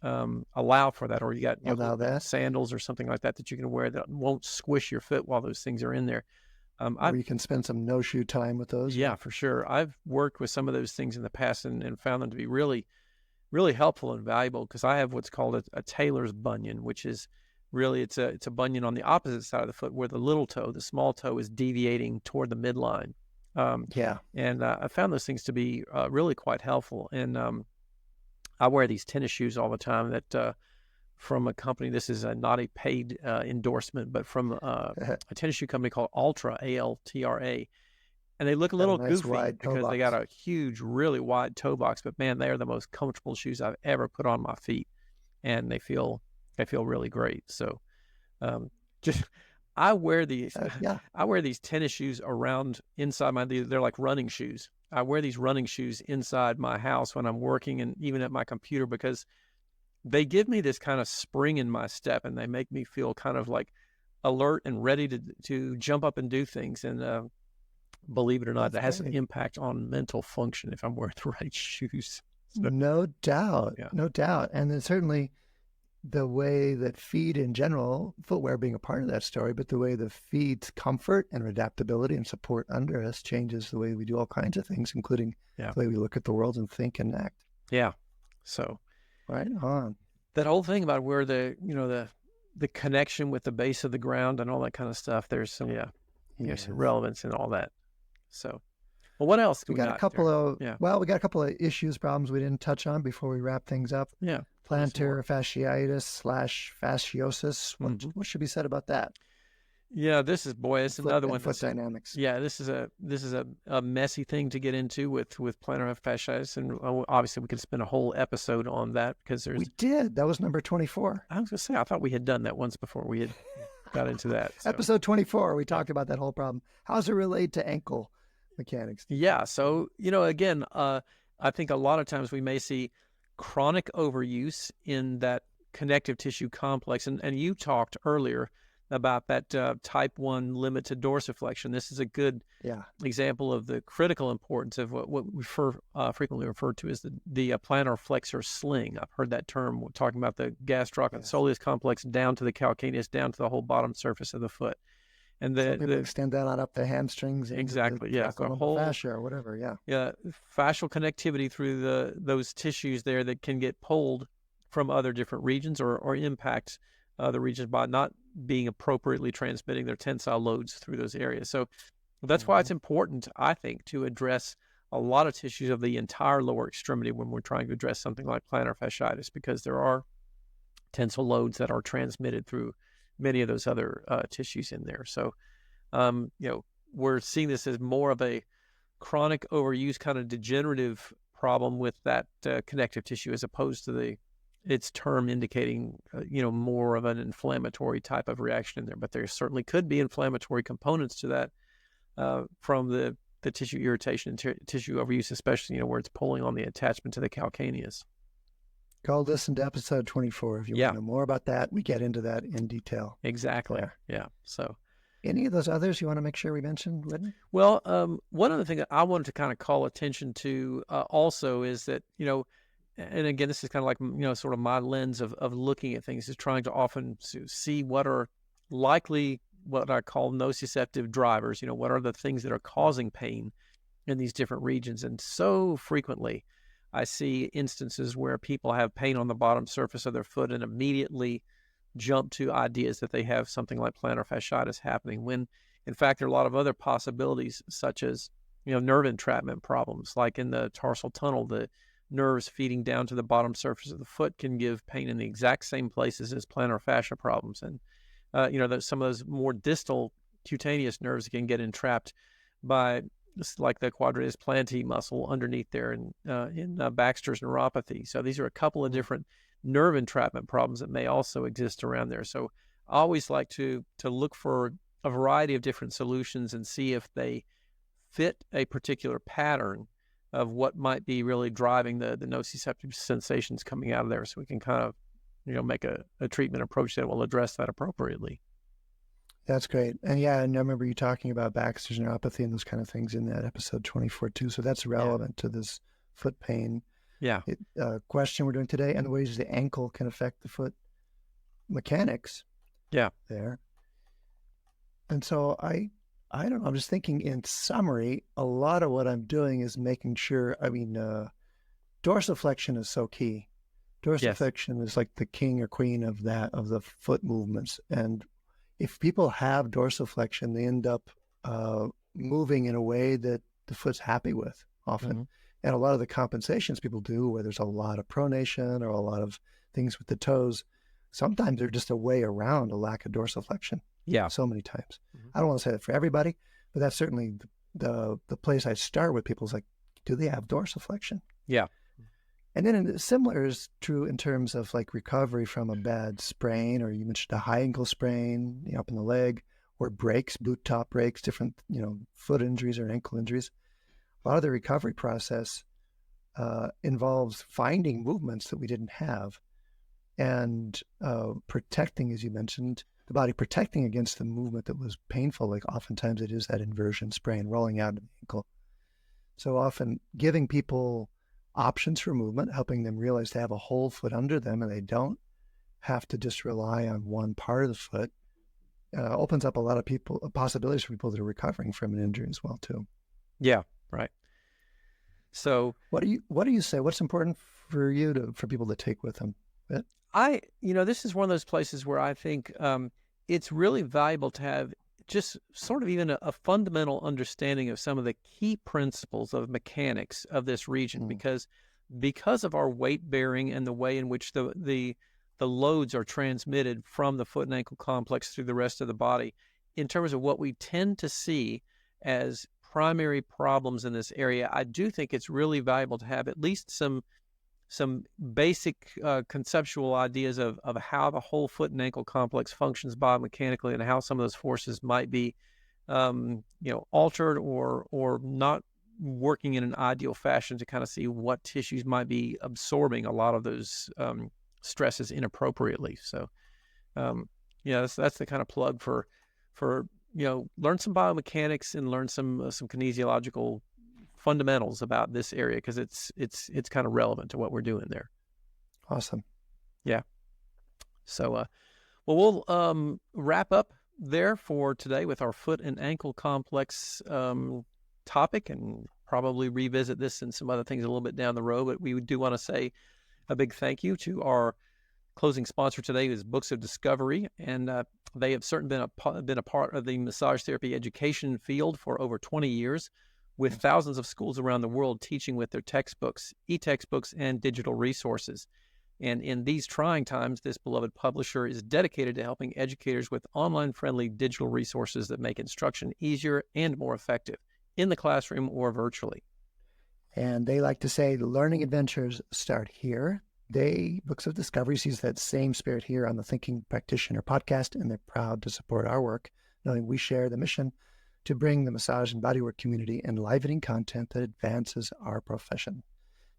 allow for that, or you got sandals or something like that you can wear that won't squish your foot while those things are in there. Or you can spend some no-shoe time with those. Yeah, for sure. I've worked with some of those things in the past and found them to be really, really helpful and valuable, because I have what's called a tailor's bunion, which is really, it's a bunion on the opposite side of the foot where the little toe, the small toe, is deviating toward the midline. And I found those things to be really quite helpful. And I wear these tennis shoes all the time that from a company, this is not a paid endorsement, but from a tennis shoe company called Altra, A-L-T-R-A. And they look a little goofy because they got a huge, really wide toe box, but man, they are the most comfortable shoes I've ever put on my feet, and they feel really great. So, I wear these tennis shoes around inside they're like running shoes. I wear these running shoes inside my house when I'm working and even at my computer, because they give me this kind of spring in my step, and they make me feel kind of like alert and ready to jump up and do things. And believe it or not, that has an impact on mental function if I'm wearing the right shoes. So, no doubt. And then certainly the way that feet in general, footwear being a part of that story, but the way the feet's comfort and adaptability and support under us changes the way we do all kinds of things, including the way we look at the world and think and act. Yeah. So right on. That whole thing about where the connection with the base of the ground and all that kind of stuff, there's some some relevance in all that. So, well, what else do we got? A couple of we got a couple of issues, problems we didn't touch on before we wrap things up. Yeah. Plantar fasciitis / fasciosis. What should be said about that? Yeah, it's another one. Foot dynamics. Yeah, this is a messy thing to get into with plantar fasciitis, and obviously we could spend a whole episode on that, because we did. That was number 24. I was gonna say, I thought we had done that once before we had got into that. So. Episode 24, we talked about that whole problem. How does it relate to ankle mechanics? Yeah, so again, I think a lot of times we may see chronic overuse in that connective tissue complex, and you talked earlier about that type 1 limited dorsiflexion. This is a good example of the critical importance of what we frequently refer to as the plantar flexor sling. I've heard that term. We're talking about the gastroc soleus complex down to the calcaneus, down to the whole bottom surface of the foot. And people extend that on up the hamstrings. Exactly, the whole fascia or whatever, Yeah, fascial connectivity through those tissues there that can get pulled from other different regions or impact the regions by not being appropriately transmitting their tensile loads through those areas. So that's why it's important, I think, to address a lot of tissues of the entire lower extremity when we're trying to address something like plantar fasciitis, because there are tensile loads that are transmitted through many of those other tissues in there. So, we're seeing this as more of a chronic overuse kind of degenerative problem with that connective tissue, as opposed to its term indicating, more of an inflammatory type of reaction in there. But there certainly could be inflammatory components to that from the tissue irritation and tissue overuse, especially, where it's pulling on the attachment to the calcaneus. Go listen to episode 24 if you want to know more about that. We get into that in detail. Exactly. Yeah. So, any of those others you want to make sure we mentioned, Whitney? Well, one other thing that I wanted to kind of call attention to also is that, and again, this is kind of like, sort of my lens of looking at things, is trying to often see what are likely what I call nociceptive drivers. What are the things that are causing pain in these different regions? And so frequently I see instances where people have pain on the bottom surface of their foot and immediately jump to ideas that they have something like plantar fasciitis happening, when in fact there are a lot of other possibilities, such as, nerve entrapment problems, like in the tarsal tunnel, the nerves feeding down to the bottom surface of the foot can give pain in the exact same places as plantar fascia problems. And, some of those more distal cutaneous nerves can get entrapped by, like the quadratus plantae muscle underneath there in Baxter's neuropathy. So these are a couple of different nerve entrapment problems that may also exist around there. So I always like to look for a variety of different solutions and see if they fit a particular pattern of what might be really driving the nociceptive sensations coming out of there, so we can kind of make a treatment approach that will address that appropriately. That's great. And I remember you talking about Baxter's neuropathy and those kind of things in that episode 24 too. So that's relevant to this foot pain. Yeah. Question we're doing today, and the ways the ankle can affect the foot mechanics. Yeah. There. And so I don't know, I'm just thinking in summary, a lot of what I'm doing is making sure, dorsiflexion is so key. Dorsiflexion is like the king or queen of the foot movements. And if people have dorsiflexion, they end up moving in a way that the foot's happy with often. Mm-hmm. And a lot of the compensations people do, where there's a lot of pronation or a lot of things with the toes, sometimes they're just a way around a lack of dorsiflexion. Yeah. So many times. Mm-hmm. I don't want to say that for everybody, but that's certainly the place I start with people is like, do they have dorsiflexion? Yeah. And then similar is true in terms of like recovery from a bad sprain, or you mentioned a high ankle sprain up in the leg, or breaks, boot top breaks, different, foot injuries or ankle injuries. A lot of the recovery process involves finding movements that we didn't have and protecting, as you mentioned, the body protecting against the movement that was painful. Like oftentimes it is that inversion sprain rolling out of the ankle. So often giving people options for movement, helping them realize they have a whole foot under them and they don't have to just rely on one part of the foot, opens up a lot of possibilities for people that are recovering from an injury as well too. Yeah, right. So what do you say? What's important for you for people to take with them? This is one of those places where I think it's really valuable to have just sort of even a fundamental understanding of some of the key principles of mechanics of this region, because of our weight bearing and the way in which the loads are transmitted from the foot and ankle complex through the rest of the body. In terms of what we tend to see as primary problems in this area, I do think it's really valuable to have at least some basic conceptual ideas of how the whole foot and ankle complex functions biomechanically, and how some of those forces might be, altered or not working in an ideal fashion, to kind of see what tissues might be absorbing a lot of those stresses inappropriately. So, that's the kind of plug for learn some biomechanics and learn some kinesiological fundamentals about this area, because it's kind of relevant to what we're doing there. Awesome. Yeah. So, we'll wrap up there for today with our foot and ankle complex topic, and probably revisit this and some other things a little bit down the road. But we do want to say a big thank you to our closing sponsor today, who is Books of Discovery, and they have certainly been a part of the massage therapy education field for over 20 years. With thousands of schools around the world teaching with their textbooks, e-textbooks, and digital resources. And in these trying times, this beloved publisher is dedicated to helping educators with online-friendly digital resources that make instruction easier and more effective in the classroom or virtually. And they like to say the learning adventures start here. Books of Discovery sees that same spirit here on the Thinking Practitioner podcast, and they're proud to support our work, knowing we share the mission to bring the massage and bodywork community enlivening content that advances our profession.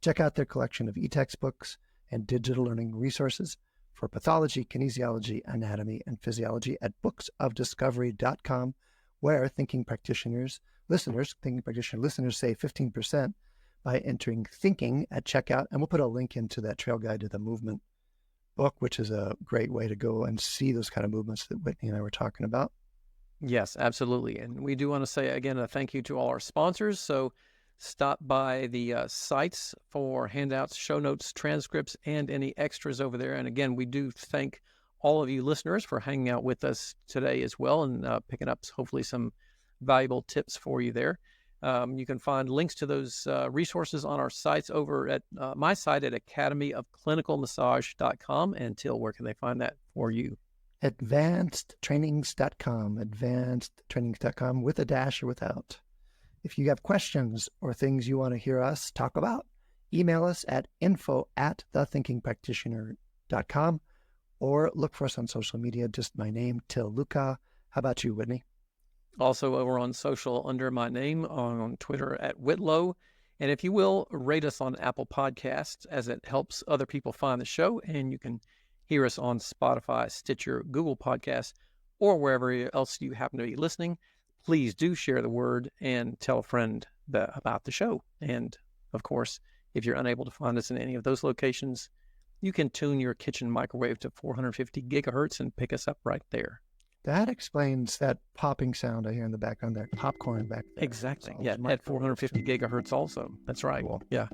Check out their collection of e-textbooks and digital learning resources for pathology, kinesiology, anatomy, and physiology at booksofdiscovery.com, where Thinking Practitioner listeners save 15% by entering thinking at checkout. And we'll put a link into that trail guide to the movement book, which is a great way to go and see those kind of movements that Whitney and I were talking about. Yes, absolutely. And we do want to say, again, a thank you to all our sponsors. So stop by the sites for handouts, show notes, transcripts, and any extras over there. And again, we do thank all of you listeners for hanging out with us today as well, and picking up hopefully some valuable tips for you there. You can find links to those resources on our sites over at my site at academyofclinicalmassage.com. And Til, where can they find that for you? advancedtrainings.com with a dash or without. If you have questions or things you want to hear us talk about, email us at info@thethinkingpractitioner.com, or look for us on social media, just my name, Til Luchau. How about you, Whitney? Also over on social under my name on Twitter at Whitlow. And if you will, rate us on Apple Podcasts, as it helps other people find the show. And you can hear us on Spotify, Stitcher, Google Podcasts, or wherever else you happen to be listening. Please do share the word and tell a friend about the show. And of course, if you're unable to find us in any of those locations, you can tune your kitchen microwave to 450 gigahertz and pick us up right there. That explains that popping sound I hear in the background, that popcorn back there. Exactly. So Yeah, at 450 gigahertz also. That's right. Cool. Yeah.